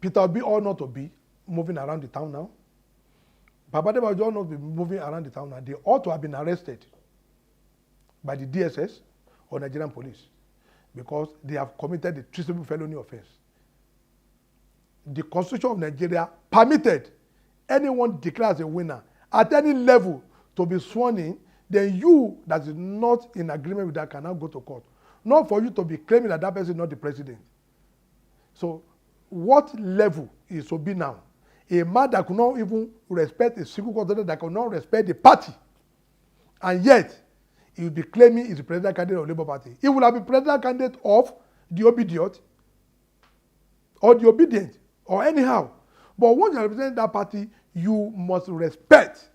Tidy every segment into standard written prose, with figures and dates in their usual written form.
Peter Obi ought not to be moving around the town now. Baba Adébánjọ ought not to be moving around the town now. They ought to have been arrested by the DSS or Nigerian police because they have committed a treasonable felony offense. The Constitution of Nigeria permitted anyone declared as a winner at any level to be sworn in, then you that is not in agreement with that can now go to court. Not for you to be claiming that that person is not the president. So what level is Obi now? A man that could not even respect a single court order, that could not respect the party, and yet he will be claiming he's the presidential candidate of the Labour Party. He will have been presidential candidate of the obedient or the obedient or anyhow. But once you represent that party, you must respect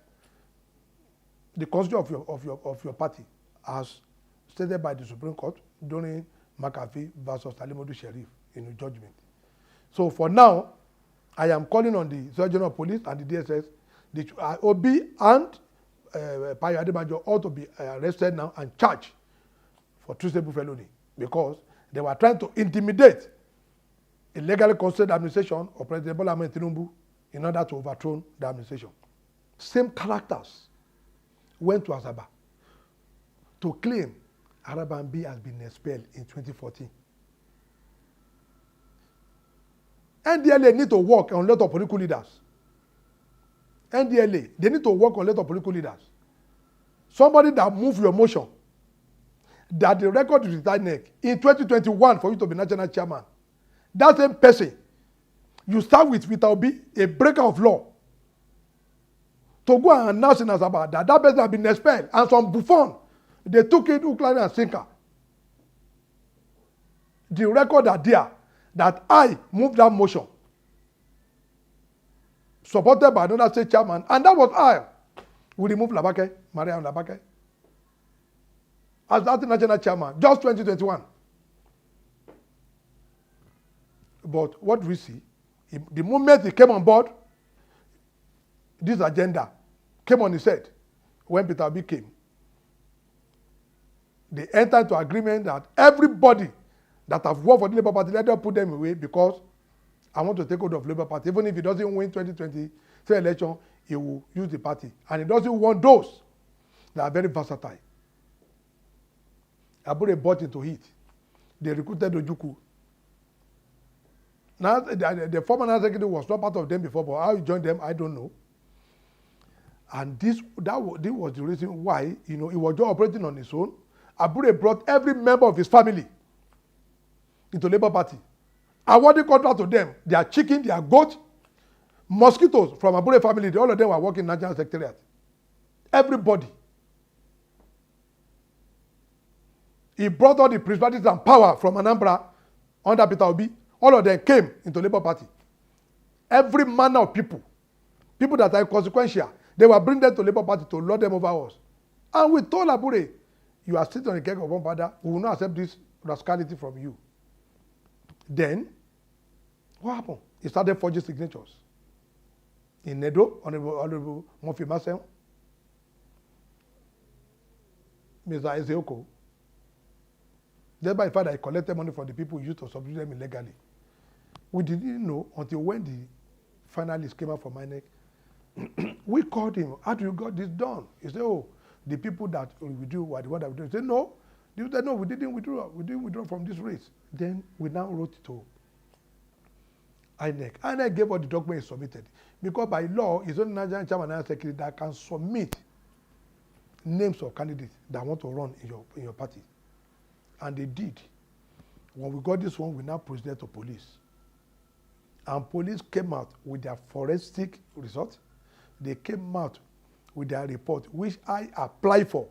the constitution of your party, as stated by the Supreme Court during McAfee versus Talimodu Sheriff in the judgment. So for now, I am calling on the Surgeon General of Police and the DSS, the Obi and Payo Adébánjọ ought to be arrested now and charged for treasonable felony because they were trying to intimidate a legally constituted administration of President Bola Ahmed Tinubu in order to overthrow the administration. Same characters went to Asaba to claim Arabambi has been expelled in 2014. NDLA need to work on a lot of political leaders. NDLA, they need to work on a lot of political leaders. Somebody that move your motion, that the record is with INEC in 2021 for you to be national chairman. That same person, you start with Peter Obi, a breaker of law, to go and announce in Asaba that that person has been expelled, and some buffon, they took it hook, line, and sinker. The record are there that I moved that motion, supported by another state chairman, and that was I. We removed Labake, Mariam Labake, as that national chairman, just 2021. But what we see, the moment he came on board, this agenda came on his head when Peter Obi came. They entered into agreement that everybody that have worked for the Labour Party, let them put them away because I want to take hold of Labour Party. Even if he doesn't win 2023 election, he will use the party. And he doesn't want those that are very versatile. Abure bought into it. They recruited Ojukwu. Now, the former National Secretary was not part of them before, but how he joined them, I don't know. And this was the reason why, he was just operating on his own. Abure brought every member of his family into Labour Party, awarding contract to them. Their chicken, their goat, mosquitoes from Abure family, all of them were working in National Secretariat. Everybody. He brought all the principalities and power from Anambra under Peter Obi. All of them came into Labour Party. Every manner of people that are inconsequential, they were bringing them to Labour Party to lord them over us. And we told Abure, you are sitting on the keg of one father, we will not accept this rascality from you. Then, what happened? He started forging signatures. In Nedo, Honorable Murphy Marcel, Mr. Ezeoko. Thereby, the fact that he collected money from the people who used to subdue them illegally. We didn't know until when the finalists came out from INEC. We called him, how do you got this done? He said, oh, the people that we do were the one that we do. He said, no. They said, no, we didn't withdraw. We didn't withdraw from this race. Then we now wrote to INEC. INEC gave us the document he submitted. Because by law, it's only Nigerian chairman and secretary that can submit names of candidates that want to run in your party. And they did. When we got this one, we now proceeded to police. And police came out with their forensic result. They came out with their report, which I applied for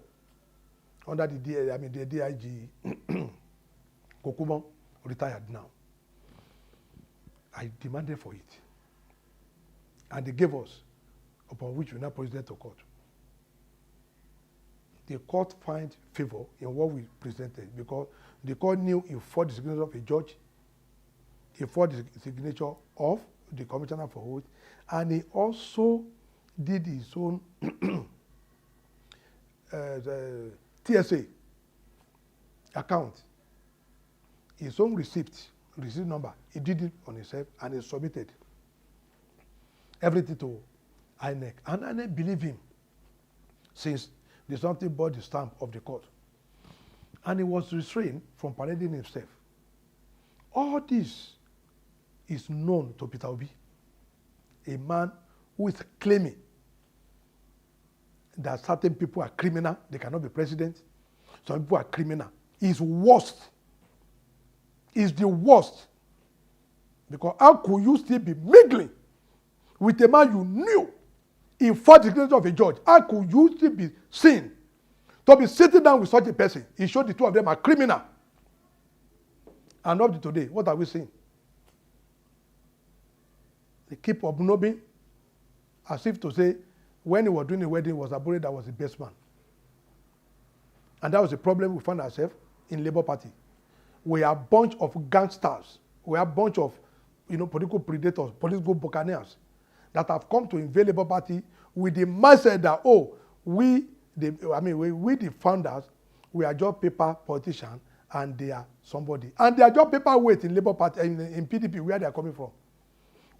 under the DIG Kokumo, retired now. I demanded for it. And they gave us, upon which we now proceeded to court. The court find favor in what we presented because the court knew he fought the signature of a judge, he fought the signature of the commissioner for oath, and he also did his own TSA account, his own receipt, receipt number. He did it on himself and he submitted everything to INEC. And INEC believed him since the something bought the stamp of the court. And he was restrained from parading himself. All this is known to Peter Obi, a man who is claiming that certain people are criminal, they cannot be president. Some people are criminal. He's worst. He's the worst. Because how could you still be mingling with a man you knew in 4 degrees of a judge? How could you still be seen to be sitting down with such a person? He showed the two of them are criminal. And up to today, what are we seeing? They keep obnubbing as if to say when he was doing the wedding, it was Abure that was the best man. And that was the problem we found ourselves in Labour Party. We are a bunch of gangsters. We are a bunch of political predators, political buccaneers that have come to invade Labour Party with the mindset that, we the founders, we are just paper politicians and they are somebody. And they are just paperweight in Labour Party, in PDP, where they are coming from.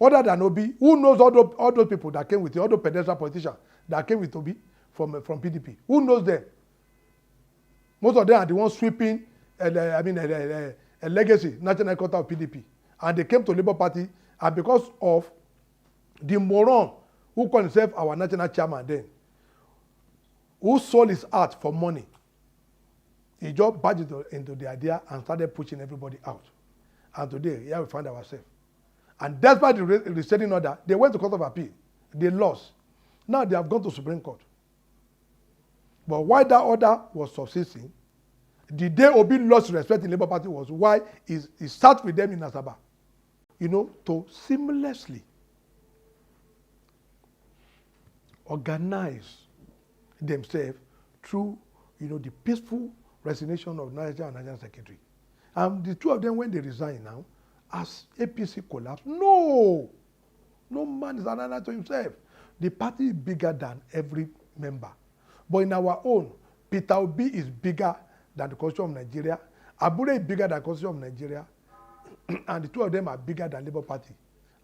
Other than Obi, who knows all those people that came with all those pedestrian politicians that came with Obi from PDP? Who knows them? Most of them are the ones sweeping a legacy, national headquarters of PDP. And they came to Labour Party, and because of the moron who called himself our national chairman then, who sold his art for money, he just badged into the idea and started pushing everybody out. And today, here we find ourselves. And despite the restraining order, they went to Court of Appeal. They lost. Now they have gone to Supreme Court. But why that order was subsisting, the day Obi lost respect in Labour Party was why he sat with them in Asaba. To seamlessly organize themselves through, the peaceful resignation of Nigeria and Nigerian Secretary. And the two of them, when they resign now, as APC collapsed, no man is an island to himself. The party is bigger than every member. But in our own, Peter Obi is bigger than the Constitution of Nigeria. Abure is bigger than the Constitution of Nigeria. And the two of them are bigger than Labour Party.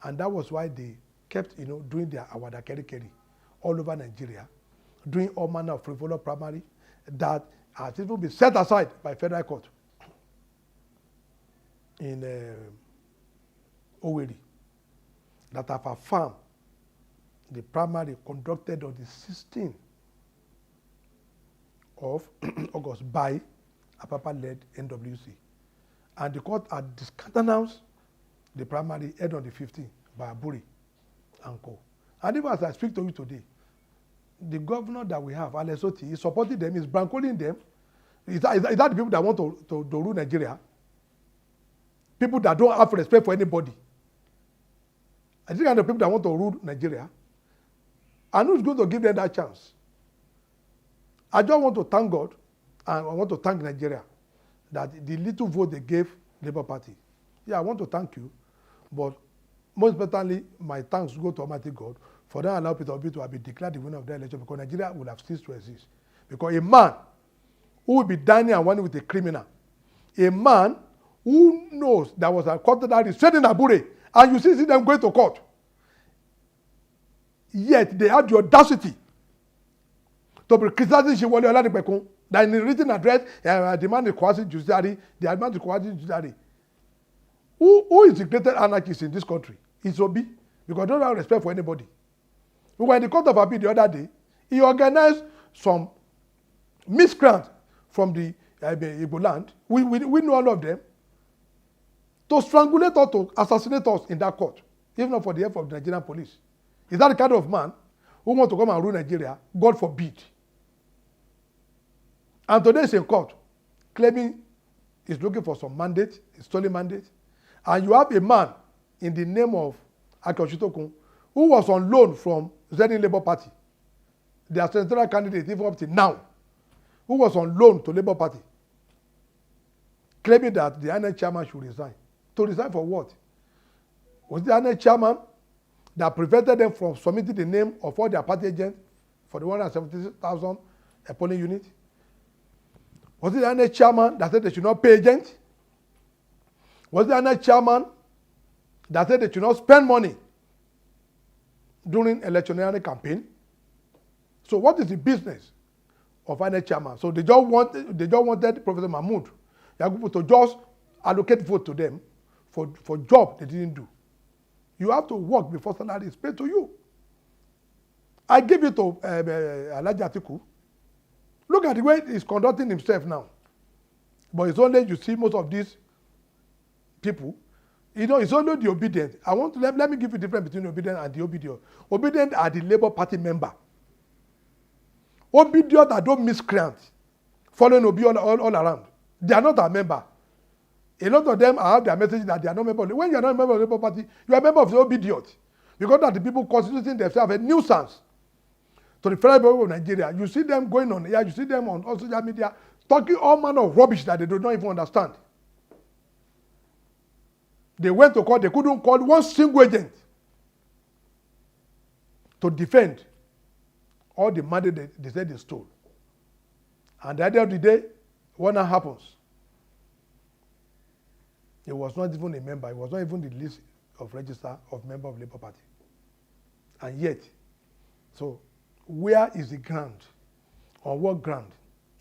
And that was why they kept, doing their awada keri all over Nigeria, doing all manner of frivolous primary that has even been set aside by federal court in Owerri, that have affirmed the primary conducted on the 16th of August by Apapa-led NWC. And the court had discountenanced the primary held on the 15th by Abure and co. And even as I speak to you today, the governor that we have, Alex Oti, is supporting them, is bankrolling them. Is that the people that want to rule Nigeria? People that don't have respect for anybody. I think the people that want to rule Nigeria. And who's going to give them that chance? I just want to thank God and I want to thank Nigeria that the little vote they gave Labour Party. Yeah, I want to thank you, but most importantly, my thanks go to Almighty God for that allow Peter Obi to have been declared the winner of that election, because Nigeria would have ceased to exist. Because a man who will be dining and running with a criminal, a man who knows that was a court that is trading Abure, and you see them going to court, yet they have the audacity to be criticizing Shiwole Oladipekun, that in a written address, demand the quasi judiciary, they demand the quasi judiciary. Who is the greatest anarchist in this country? It's Obi, because they don't have respect for anybody. We were in the Court of Appeal the other day. He organized some miscreants from the Igbo land. We know all of them, to strangulate or to assassinate us in that court, even not for the help of the Nigerian police. Is that the kind of man who wants to come and rule Nigeria? God forbid. And today is in court, claiming he's looking for some mandate, a stolen mandate. And you have a man in the name of Akoshitokun who was on loan from Zenith Labour Party, their senatorial candidate even up to now, who was on loan to Labour Party, claiming that the INEC chairman should resign. To resign for what? Was the INEC chairman that prevented them from submitting the name of all their party agents for the 170,000 polling unit? Was it the INEC chairman that said they should not pay agents? Was there any chairman that said they should not spend money during electioneering campaign? So what is the business of any chairman? So they just wanted Professor Mahmoud Yakubu to just allocate vote to them for job they didn't do. You have to work before salary is paid to you. I give it to Alhaji Atiku. Look at the way he's conducting himself now. But it's only, you see, most of these people, you know, it's only the obedient. I want to let me give you the difference between obedient and the obedient. Obedient are the Labour Party member. Obedient are those miscreants following Obi all around. They are not a member. A lot of them have their message that they are not members. When you are not a member of the Labour Party, you are a member of the obedient. Because that the people constituting themselves a nuisance to the federal government of Nigeria. You see them going on here, you see them on social media, talking all manner of rubbish that they do not even understand. They went to court, they couldn't call one single agent to defend all the money they said they stole. And at the end of the day, what now happens? He was not even a member, he was not even the list of register of member of Labour Party. And yet, so where is the ground? On what ground,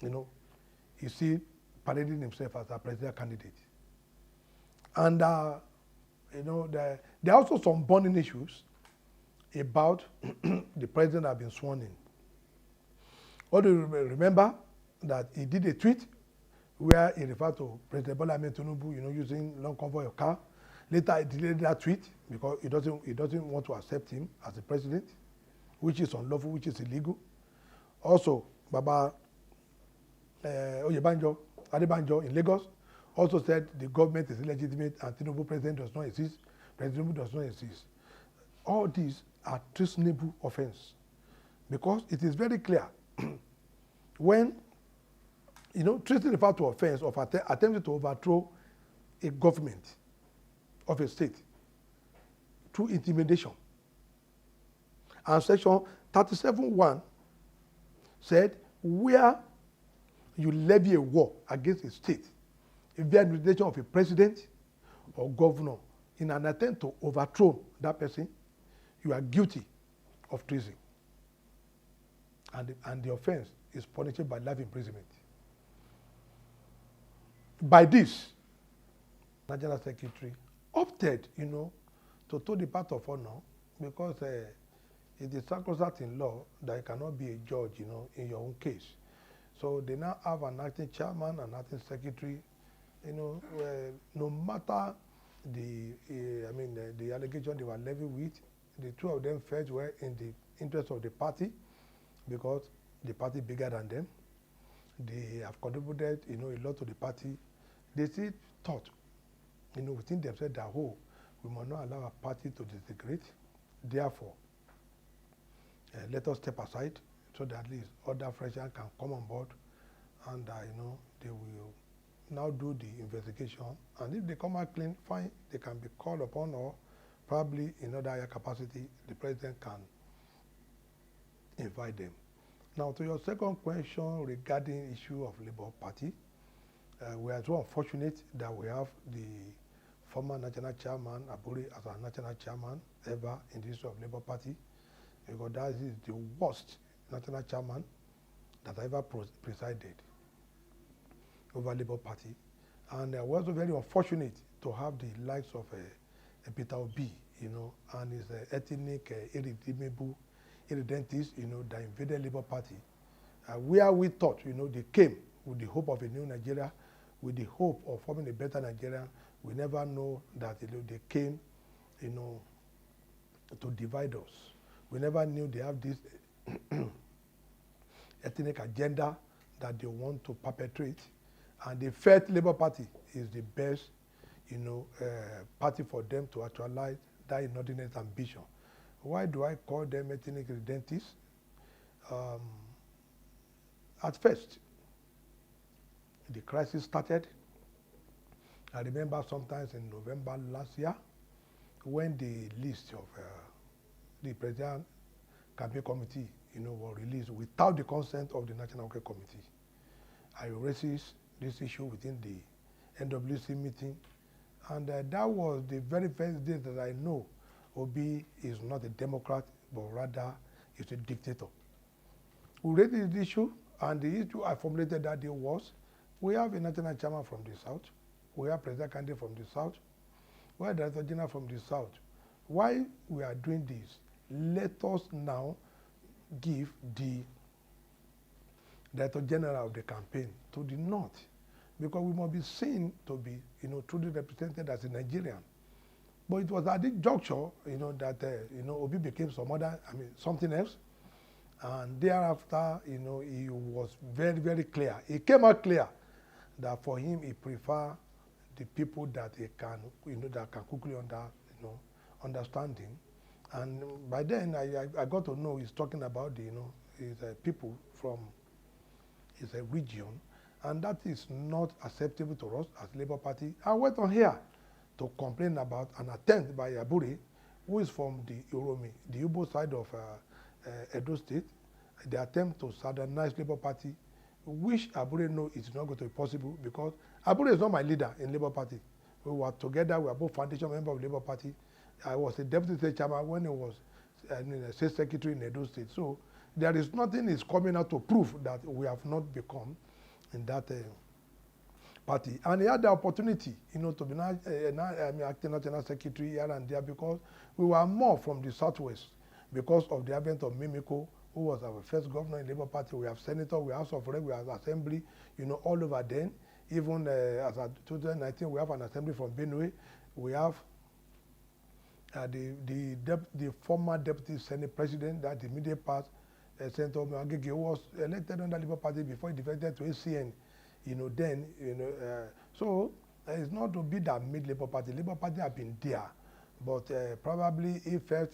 you know, is he parading himself as a presidential candidate? And, you know, there are also some burning issues about the president have been sworn in. All do you remember that he did a tweet where he referred to President Bola Ahmed Tinubu, you know, using long convoy of car. Later, he deleted that tweet because he doesn't want to accept him as the president, which is unlawful, which is illegal. Also, Baba Adebanjo in Lagos also said the government is illegitimate and Tinubu president does not exist. President Tinubu does not exist. All these are treasonable offense because it is very clear when, you know, treason refers to offense of attempting to overthrow a government of a state through intimidation. And section 37(1) said, where you levy a war against a state, if the administration of a president or governor in an attempt to overthrow that person, you are guilty of treason. And the offense is punished by life imprisonment. By this, National Secretary opted, you know, to toe the path of honor because it is sacrosanct in law that you cannot be a judge, you know, in your own case. So they now have an acting chairman, an acting secretary, you know, no matter the allegation they were levied with, the two of them felt were in the interest of the party because the party bigger than them. They have contributed, you know, a lot to the party. They still thought, you know, within themselves that, oh, we must not allow our party to disintegrate. Therefore, let us step aside so that at least other freshmen can come on board and, you know, they will now do the investigation. And if they come out clean, fine, they can be called upon, or probably in other higher capacity, the president can invite them. Now, to your second question regarding issue of Labour Party, we are so unfortunate that we have the former national chairman, Aburi, as our national chairman ever in the history of Labour Party, because that is the worst national chairman that ever presided over Labour Party. And we're also very unfortunate to have the likes of Peter Obi, you know, and his ethnic, irredeemable irredentists, you know, that invaded Labour Party. Where we thought, you know, they came with the hope of a new Nigeria, with the hope of forming a better Nigeria. We never know that, you know, they came, you know, to divide us. We never knew they have this ethnic agenda that they want to perpetrate. And they felt Labour Party is the best, you know, party for them to actualize that inordinate ambition. Why do I call them ethnic irredentists? At first, the crisis started. I remember sometimes in November last year, when the list of the President Campaign Committee, you know, was released without the consent of the National Working Committee. I raised this issue within the NWC meeting, And that was the very first day that I know Obi is not a Democrat, but rather is a dictator. We raised this issue, and the issue I formulated that day was, we have a national chairman from the South, we have president candidate from the South, we have director general from the South. Why we are doing this? Let us now give the director general of the campaign to the North, because we must be seen to be, truly represented as a Nigerian. But it was at this juncture, that, Obi became something else. And thereafter, he was very, very clear. It came out clear that for him, he prefer the people that he can, that can quickly understanding. And by then, I got to know he's talking about his people from his region, and that is not acceptable to us as Labour Party. I went on here to complain about an attempt by Abure, who is from the Oromi, the Igbo side of Edo State, the attempt to southernize Labour Party, which Abure knows is not going to be possible, because Abure is not my leader in Labour Party. We were together, we are both foundation members of Labour Party. I was a deputy state chairman when he was a state secretary in Edo State. So there is nothing is coming out to prove that we have not become in that party. And he had the opportunity, to be acting national secretary here and there, because we were more from the Southwest because of the advent of Mimiko, who was our first governor in Labour Party. We have senator, we have House of Rep, we have assembly, all over then. Even as of 2019, we have an assembly from Benue. We have the former deputy senate president, that the immediate past, Senator Agege, who was elected under Labour Party before he defected to ACN. So it's not to be that made Labour Party. Labour Party have been there, but probably he felt,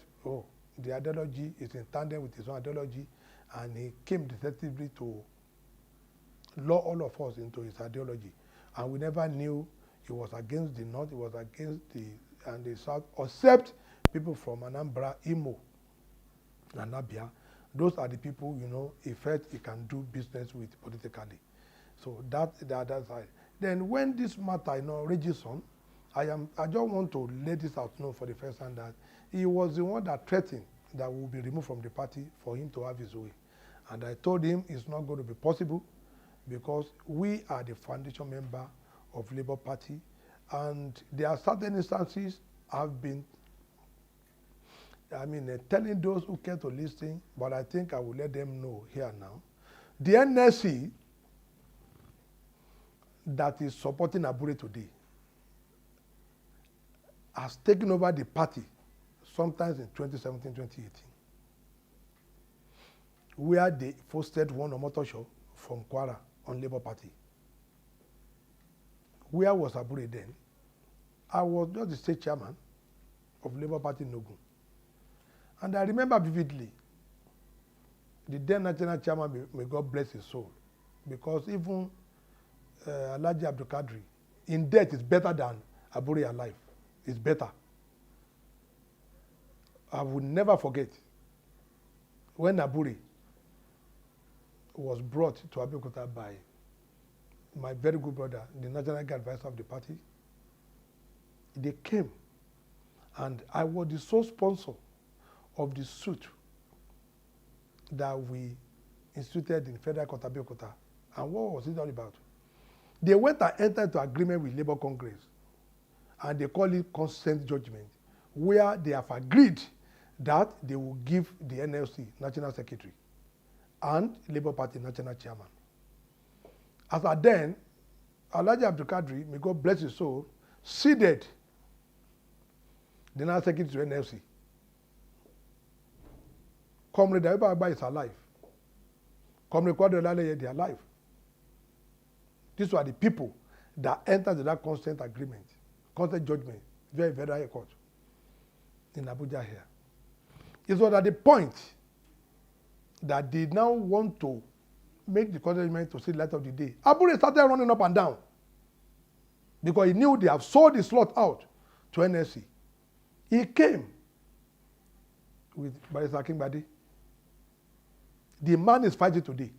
the ideology is in tandem with his own ideology, and he came deceptively to lure all of us into his ideology. And we never knew he was against the North, he was against the South, except people from Anambra, Imo, and Abia. Those are the people, he felt he can do business with politically. So that's side. Then when this matter, rages on, I just want to let this out for the first time that he was the one that threatened that will be removed from the party for him to have his way. And I told him it's not going to be possible, because we are the foundation member of Labour Party, and there are certain instances I've been telling those who care to listen, but I think I will let them know here now. The NSC that is supporting Abure today has taken over the party sometimes in 2017, 2018, where they fostered one Omotosho from Kwara on Labour Party. Where was Abure then? I was just the state chairman of Labour Party in Ogun. And I remember vividly, the then national chairman, may God bless his soul, because even Alhaji Abdul Kadri, in death, is better than Abure alive. It's better. I will never forget when Abure was brought to Abeokuta by my very good brother, the national advisor of the party. They came, and I was the sole sponsor of the suit that we instituted in Federal Court Abeokuta. And what was it all about? They went and entered into agreement with Labour Congress, and they call it consent judgment, where they have agreed that they will give the NLC National Secretary and Labour Party National Chairman. As at then, Alhaji Abdul Kadri, may God bless his soul, ceded the National Secretary to NLC. Comrade Ayuba is alive. Comrade Kwadolale, they are alive. These were the people that entered that consent agreement, consent judgment, very, very high court in Abuja here. It was at the point that they now want to make the consent judgment to see the light of the day. Abure started running up and down because he knew they have sold the slot out to NSC. He came with Barrister Akingbade. The man is fighting today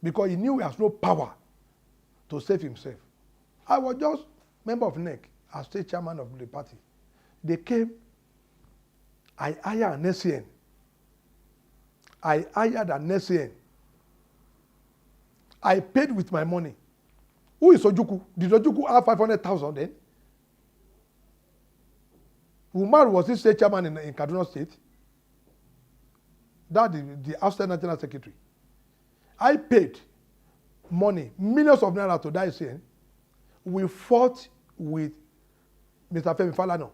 because he knew he has no power to save himself. I was just member of NEC as state chairman of the party. They came, I hired an SCN. I hired an SCN. I paid with my money. Who is Ojuku? Did Ojuku have 500,000 then? Umar was the state chairman in Kaduna State. That is the outside national secretary. I paid money, millions of naira to that SCN. We fought with Mr. Femi Falana.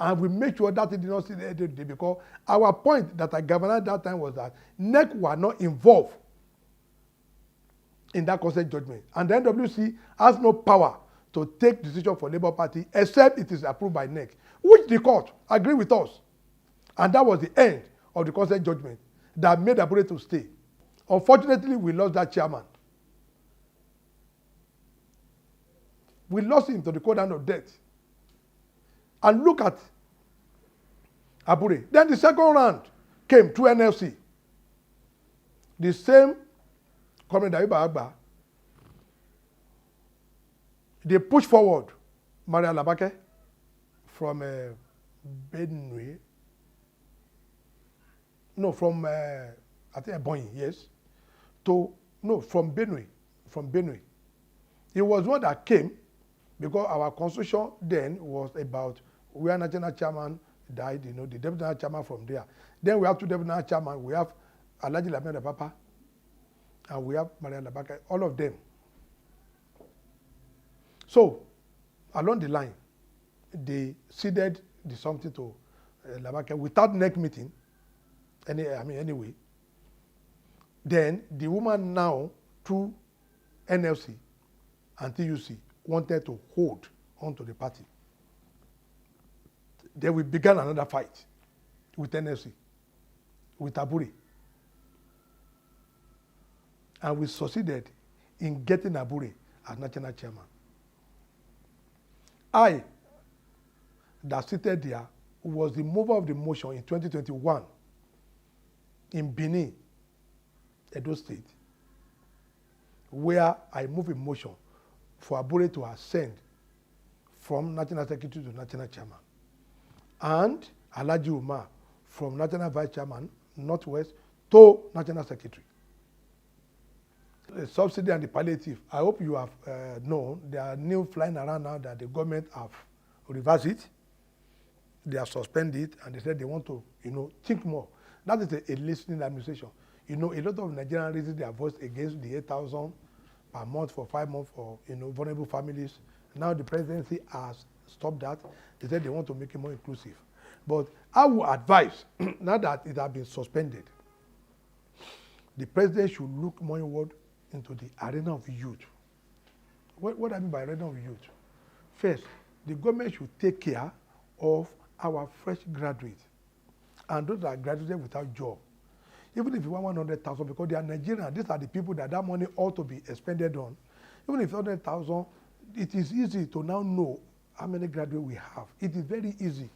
And we made sure that it did not see the end of the day, because our point that I governed at that time was that NEC were not involved in that consent judgment. And the NWC has no power to take decision for Labour Party except it is approved by NEC, which the court agreed with us. And that was the end of the consent judgment that made Abure to stay. Unfortunately, we lost that chairman. We lost him to the cold hand of death. And look at Abure. Then the second round came through NFC. The same Comrade Ayuba Agba, they pushed forward Maria Labake from Benue. No, from I think Ebonyi, yes. From Benue. From Benue. It was one that came because our constitution then was about where national chairman died, the deputy national chairman from there. Then we have two deputy national chairman. We have Alhaji Lamine Papa and we have Maria Labake, all of them. So, along the line, they ceded the something to Labake without NEC meeting, anyway. Then the woman now, through NLC and TUC, wanted to hold onto the party. Then we began another fight with NLC, with Abure. And we succeeded in getting Abure as national chairman. I, that seated there, was the mover of the motion in 2021 in Benin, Edo State, where I moved a motion for Abure to ascend from national secretary to national chairman, and Alhaji Umar from national vice chairman, Northwest, to national secretary. The subsidy and the palliative, I hope you have known, there are new flying around now that the government have reversed it. They have suspended it, and they said they want to, think more. That is a listening administration. A lot of Nigerians raised their voice against the 8,000 per month for 5 months for, vulnerable families. Now the presidency has stopped that. They said they want to make it more inclusive. But I would advise, now that it has been suspended, the president should look more inward into the arena of youth. What I mean by arena of youth? First, the government should take care of our fresh graduates and those that are graduated without job. Even if you want 100,000, because they are Nigerians, these are the people that money ought to be expended on. Even if 100,000, it is easy to now know how many graduates we have. It is very easy.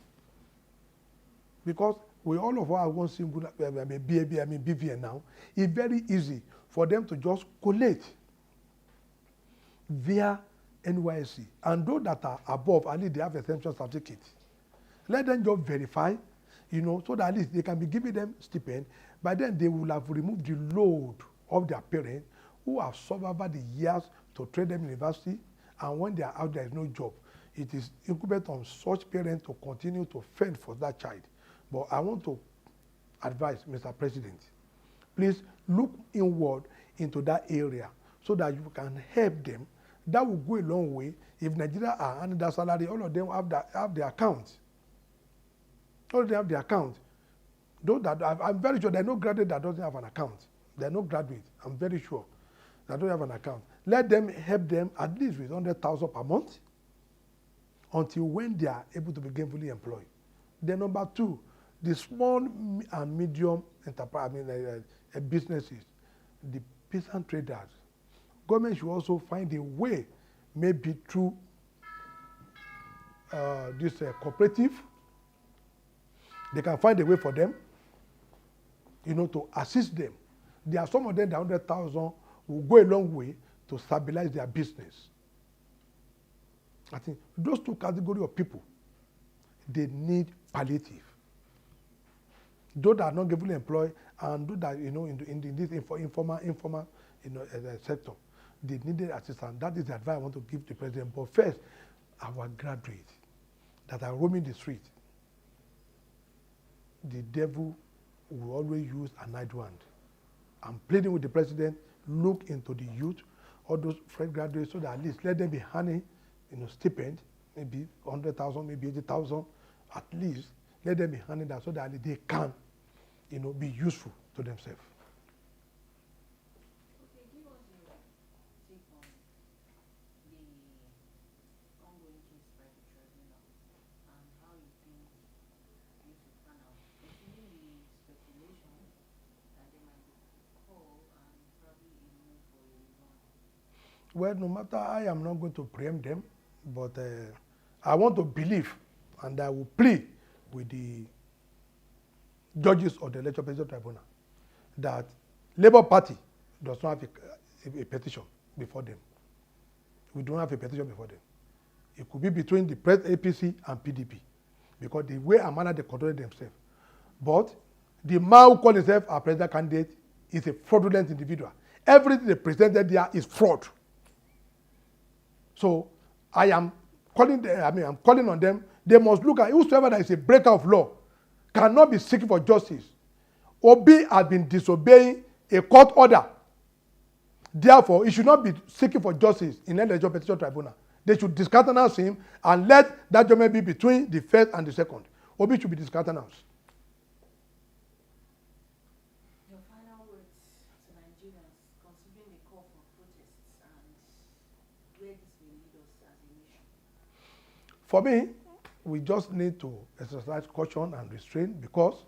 Because we all of us have one single BVN now. It's very easy for them to just collate via NYSC. And those that are above, at least they have exemption certificate. Let them just verify, so that at least they can be giving them stipend. By then they will have removed the load of their parents who have suffered over the years to train them in university, and when they are out, there is no job. It is incumbent on such parents to continue to fend for that child. But I want to advise Mr. President, please look inward into that area so that you can help them. That will go a long way. If Nigeria are under that salary, all of them have their accounts. All of them have their account. Those that I'm very sure there are no graduate that doesn't have an account. There are no graduates, I'm very sure, that don't have an account. Let them help them at least with 100,000 per month until when they are able to be gainfully employed. Then number two, the small and medium enterprise, businesses, the peasant traders. Government should also find a way, maybe through this cooperative. They can find a way for them, to assist them. There are some of them that 100,000 will go a long way to stabilize their business. I think those two categories of people, they need palliative. Those that are not gainfully employed and those that, in this informal, sector, they needed assistance. That is the advice I want to give the president. But first, our graduates that are roaming the street, the devil will always use an idle hand. I'm pleading with the president, look into the youth, all those fresh graduates, so that at least let them be earning, stipend, maybe 100,000, maybe 80,000, at least let them be earning that, so that they can, be useful to themselves. Okay, give us your take on the ongoing case by the tribunal and how you think this will pan out, considering the speculation that there might be call and probably a move for a rerun. Well, no matter, I am not going to preempt them, but I want to believe, and I will plead with the judges of the Electoral Presidential Tribunal that Labour Party does not have a petition before them. We don't have a petition before them. It could be between the APC and PDP, because the way and manner they control themselves. But the man who calls himself our president candidate is a fraudulent individual. Everything they presented there is fraud. So I am calling I'm calling on them. They must look at whosoever that is a breaker of law cannot be seeking for justice. Obi has been disobeying a court order. Therefore, he should not be seeking for justice in the Electoral Petition Tribunal. They should discountenance him and let that judgment be between the first and the second. Obi should be discountenanced. Your final words to Nigerians, considering the call for protests and where this will lead us as a nation. For me, we just need to exercise caution and restraint, because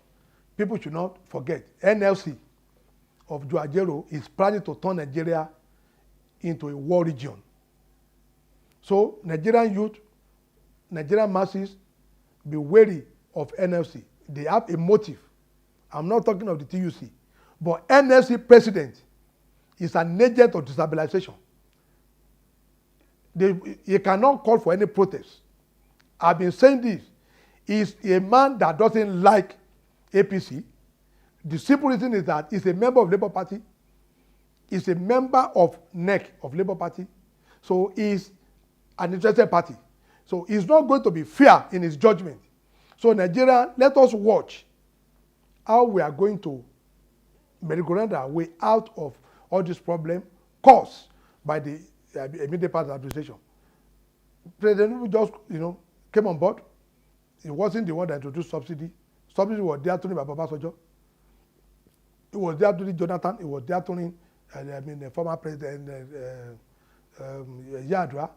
people should not forget NLC of Joajero is planning to turn Nigeria into a war region. So Nigerian youth, Nigerian masses, be wary of NLC. They have a motive. I'm not talking of the TUC, but NLC president is an agent of destabilization. He cannot call for any protest. I've been saying this. He's a man that doesn't like APC. The simple reason is that he's a member of Labour Party. He's a member of NEC of Labour Party. So he's an interested party. So he's not going to be fair in his judgment. So Nigeria, let us watch how we are going to merry-go-round our way out of all this problem caused by the immediate part of the administration. President just, came on board. He wasn't the one that introduced subsidy. Subsidy was there during Babasojo. It was there during Jonathan. It was there during, the former president, Yadra.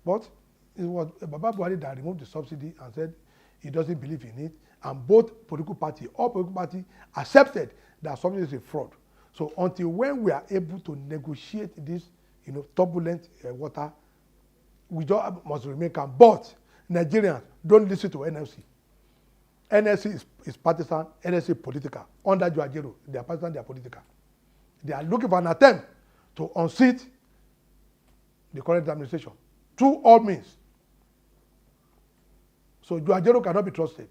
But it was Baba Buhari that removed the subsidy and said he doesn't believe in it. And both all political parties accepted that subsidy is a fraud. So until when we are able to negotiate this, turbulent water, we just must remain calm. But Nigerians, don't listen to NLC. NLC is partisan, NLC is political. Under Joajero, they are partisan, they are political. They are looking for an attempt to unseat the current administration through all means. So Joajero cannot be trusted.